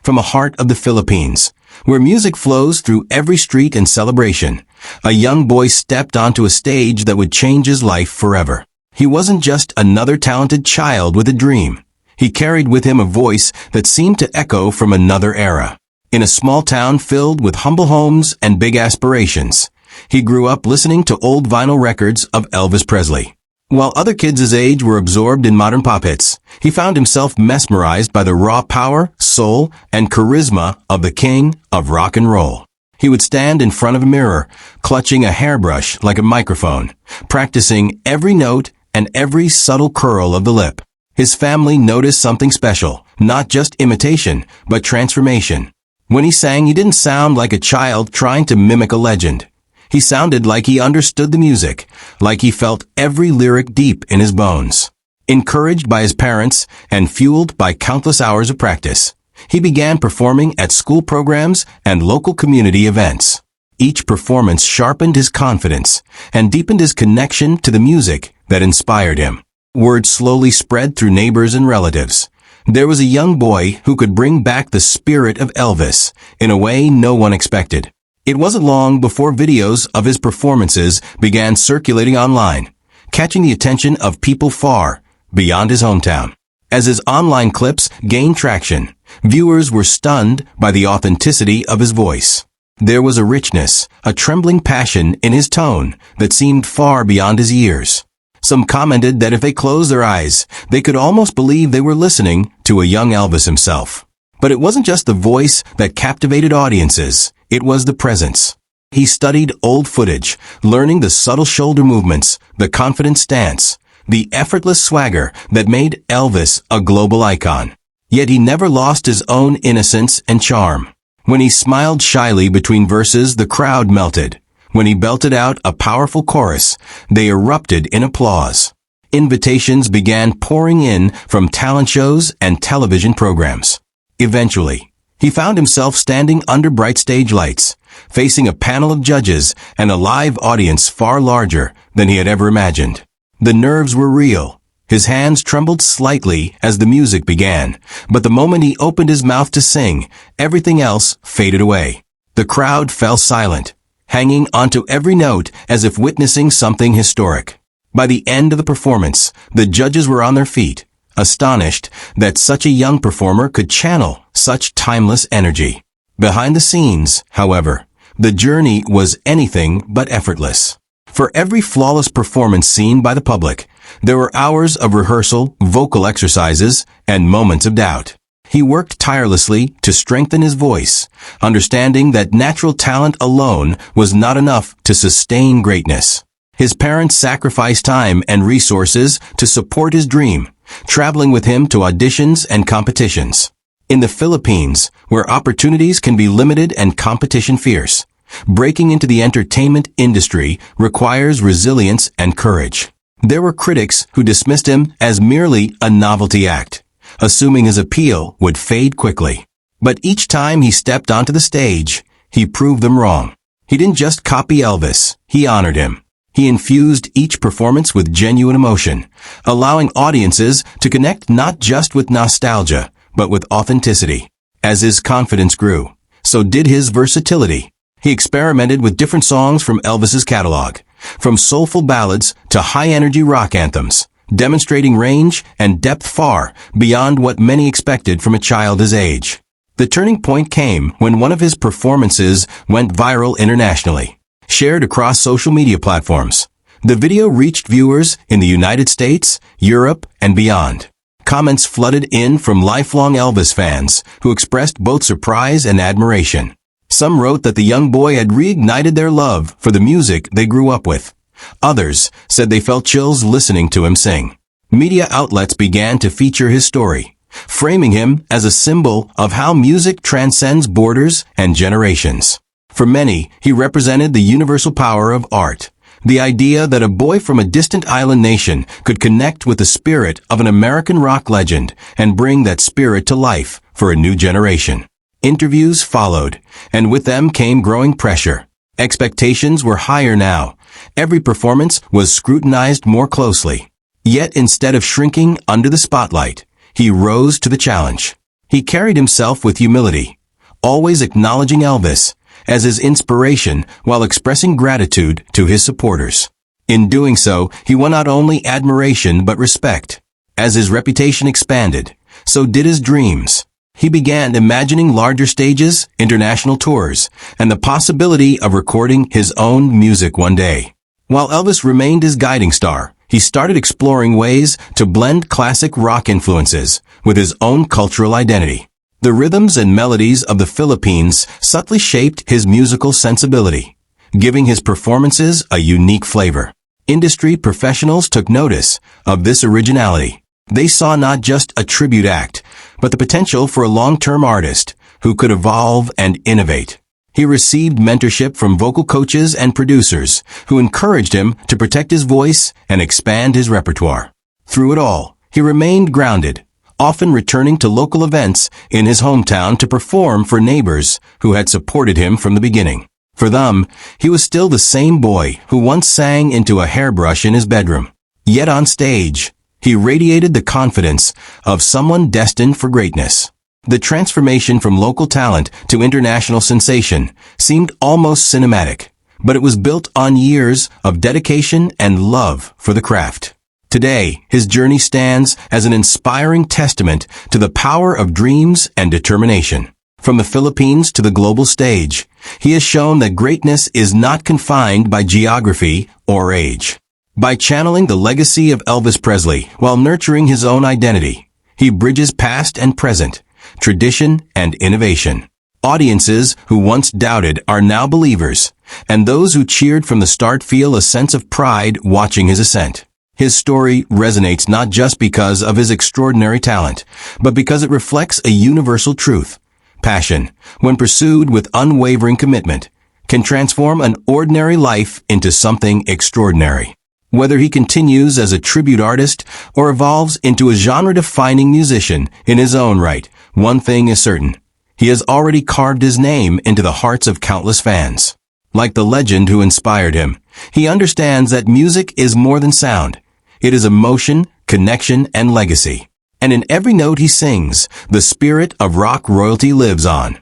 from the heart of the Philippines, where music flows through every street and celebration, a young boy stepped onto a stage that would change his life forever. He wasn't just another talented child with a dream. He carried with him a voice that seemed to echo from another era. In a small town filled with humble homes and big aspirations, he grew up listening to old vinyl records of Elvis Presley. While other kids his age were absorbed in modern pop hits, he found himself mesmerized by the raw power, soul, and charisma of the king of rock and roll. He would stand in front of a mirror, clutching a hairbrush like a microphone, practicing every note and every subtle curl of the lip. His family noticed something special, not just imitation, but transformation. When he sang, he didn't sound like a child trying to mimic a legend. He sounded like he understood the music, like he felt every lyric deep in his bones. Encouraged by his parents and fueled by countless hours of practice, he began performing at school programs and local community events. Each performance sharpened his confidence and deepened his connection to the music that inspired him. Word slowly spread through neighbors and relatives. There was a young boy who could bring back the spirit of Elvis in a way no one expected. It wasn't long before videos of his performances began circulating online, catching the attention of people far beyond his hometown. As his online clips gained traction, viewers were stunned by the authenticity of his voice. There was a richness, a trembling passion in his tone that seemed far beyond his years. Some commented that if they closed their eyes, they could almost believe they were listening to a young Elvis himself. But it wasn't just the voice that captivated audiences, it was the presence. He studied old footage, learning the subtle shoulder movements, the confident stance, the effortless swagger that made Elvis a global icon. Yet he never lost his own innocence and charm. When he smiled shyly between verses, the crowd melted. When he belted out a powerful chorus, they erupted in applause. Invitations began pouring in from talent shows and television programs. Eventually, he found himself standing under bright stage lights, facing a panel of judges and a live audience far larger than he had ever imagined. The nerves were real. His hands trembled slightly as the music began, but the moment he opened his mouth to sing, everything else faded away. The crowd fell silent, hanging onto every note as if witnessing something historic. By the end of the performance, the judges were on their feet, astonished that such a young performer could channel such timeless energy. Behind the scenes, however, the journey was anything but effortless. For every flawless performance seen by the public, there were hours of rehearsal, vocal exercises, and moments of doubt. He worked tirelessly to strengthen his voice, understanding that natural talent alone was not enough to sustain greatness. His parents sacrificed time and resources to support his dream, traveling with him to auditions and competitions. In the Philippines, where opportunities can be limited and competition fierce, breaking into the entertainment industry requires resilience and courage. There were critics who dismissed him as merely a novelty act, assuming his appeal would fade quickly. But each time he stepped onto the stage, he proved them wrong. He didn't just copy Elvis, he honored him. He infused each performance with genuine emotion, allowing audiences to connect not just with nostalgia, but with authenticity. As his confidence grew, so did his versatility. He experimented with different songs from Elvis's catalog, from soulful ballads to high-energy rock anthems, demonstrating range and depth far beyond what many expected from a child his age. The turning point came when one of his performances went viral internationally. Shared across social media platforms, the video reached viewers in the United States, Europe, and beyond. Comments flooded in from lifelong Elvis fans who expressed both surprise and admiration. Some wrote that the young boy had reignited their love for the music they grew up with. Others said they felt chills listening to him sing. Media outlets began to feature his story, framing him as a symbol of how music transcends borders and generations. For many, he represented the universal power of art, the idea that a boy from a distant island nation could connect with the spirit of an American rock legend and bring that spirit to life for a new generation. Interviews followed, and with them came growing pressure. Expectations were higher now. Every performance was scrutinized more closely. Yet instead of shrinking under the spotlight, he rose to the challenge. He carried himself with humility, always acknowledging Elvis as his inspiration while expressing gratitude to his supporters. In doing so, he won not only admiration but respect. As his reputation expanded, so did his dreams. He began imagining larger stages, international tours, and the possibility of recording his own music one day. While Elvis remained his guiding star, he started exploring ways to blend classic rock influences with his own cultural identity. The rhythms and melodies of the Philippines subtly shaped his musical sensibility, giving his performances a unique flavor. Industry professionals took notice of this originality. They saw not just a tribute act, but the potential for a long-term artist who could evolve and innovate. He received mentorship from vocal coaches and producers who encouraged him to protect his voice and expand his repertoire. Through it all, he remained grounded, often returning to local events in his hometown to perform for neighbors who had supported him from the beginning. For them, he was still the same boy who once sang into a hairbrush in his bedroom. Yet on stage, he radiated the confidence of someone destined for greatness. The transformation from local talent to international sensation seemed almost cinematic, but it was built on years of dedication and love for the craft. Today, his journey stands as an inspiring testament to the power of dreams and determination. From the Philippines to the global stage, he has shown that greatness is not confined by geography or age. By channeling the legacy of Elvis Presley while nurturing his own identity, he bridges past and present, tradition and innovation. Audiences who once doubted are now believers, and those who cheered from the start feel a sense of pride watching his ascent. His story resonates not just because of his extraordinary talent, but because it reflects a universal truth. Passion, when pursued with unwavering commitment, can transform an ordinary life into something extraordinary. Whether he continues as a tribute artist or evolves into a genre-defining musician in his own right, one thing is certain. He has already carved his name into the hearts of countless fans. Like the legend who inspired him, he understands that music is more than sound. It is emotion, connection, and legacy. And in every note he sings, the spirit of rock royalty lives on.